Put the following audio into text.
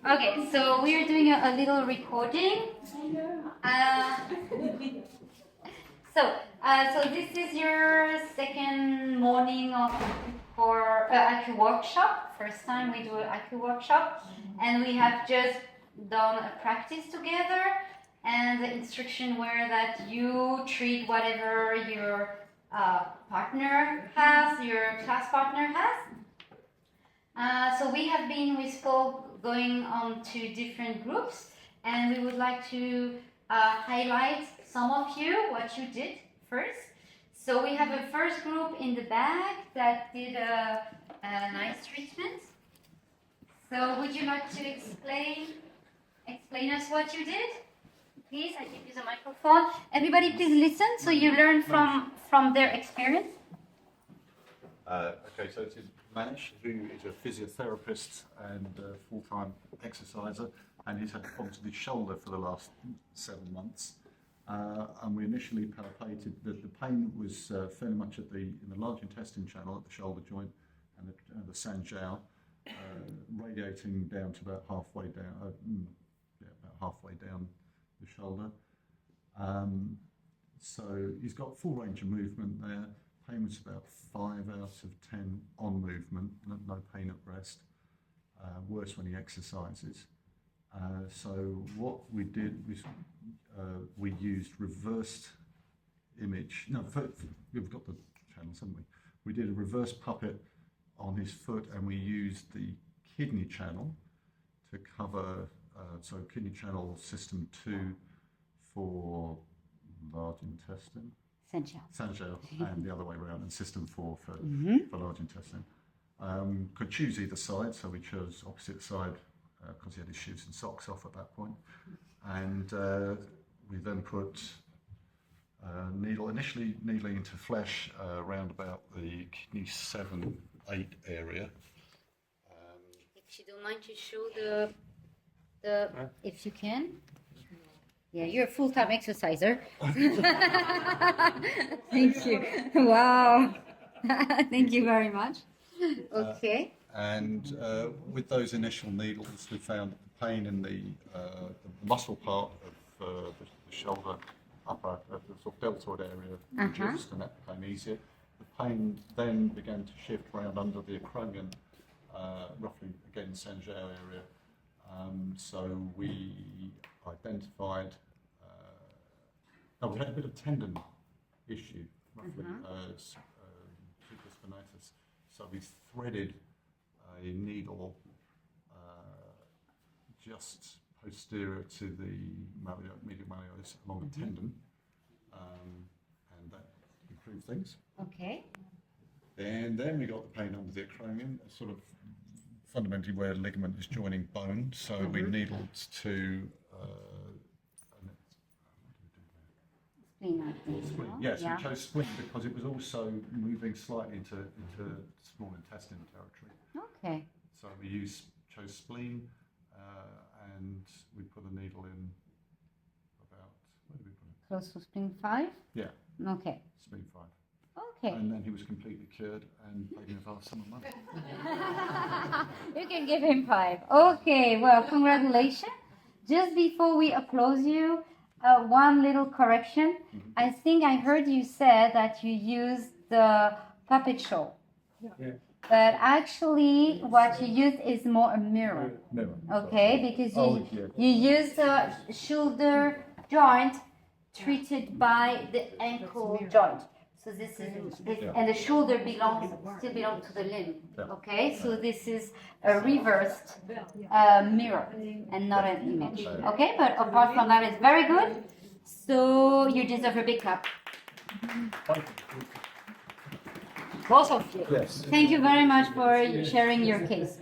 Okay, so we are doing a little recording. So this is your second morning for Acu workshop. First time we do an Acu workshop, and we have just done a practice together. And the instruction were that you treat whatever your partner has, your class partner has. So we have been with Paul going on to different groups, and we would like to highlight some of you what you did first. So we have a first group in the back that did a nice treatment. So would you like to explain us what you did? Please, I give you the microphone. Everybody please listen so you learn from their experience. Okay, so this is Manish, who is a physiotherapist and a full-time exerciser, and he's had problems with his shoulder for the last 7 months. And we initially palpated that the pain was fairly much in the large intestine channel at the shoulder joint and the sanjiao, radiating down to about halfway down the shoulder. So he's got full range of movement there. Pain was about 5 out of 10 on movement, no pain at rest. Worse when he exercises. So what we did was we used reversed image. No, we've got the channels, haven't we? We did a reverse puppet on his foot, and we used the kidney channel to cover. So kidney channel system 2 for large intestine. Sanjiao, and the other way around, and system 4 for large intestine. Could choose either side, so we chose opposite side because he had his shoes and socks off at that point. And we then put initially needling into flesh around about the kidney 7-8 area. If you don't mind to show the if you can. Yeah, you're a full-time exerciser. Thank you. Wow. Thank you very much. Okay. And with those initial needles, we found that the pain in the muscle part of the shoulder, upper, the sort of deltoid area reduced, and that became easier. The pain then began to shift around under the acromion, roughly again sanjiao area. So we identified, we had a bit of tendon issue, roughly, supraspinatus. So we threaded a needle just posterior to the medial malleolus along the tendon, and that improved things. Okay. And then we got the pain under the acromion, sort of fundamentally where ligament is joining bone. So we needled to spleen. Yes, we chose spleen because it was also moving slightly into small intestine territory. Okay. So we chose spleen, and we put a needle in about, where did we put it? Close to spleen 5? Yeah. Okay. Spleen 5. Okay. And then he was completely cured and paid me a vast sum of money. You can give him 5. Okay, well, congratulations. Just before we applaud you, one little correction. I think I heard you said that you used the puppet show. Yeah. But actually, what you use is more a mirror. Mirror. Okay, because you use the shoulder joint treated by the ankle joint. So this is and the shoulder still belongs to the limb. Okay, so this is a reversed mirror and not an image. Okay, but apart from that, it's very good. So you deserve a big clap. Both of you. Yes. Thank you very much for sharing your case.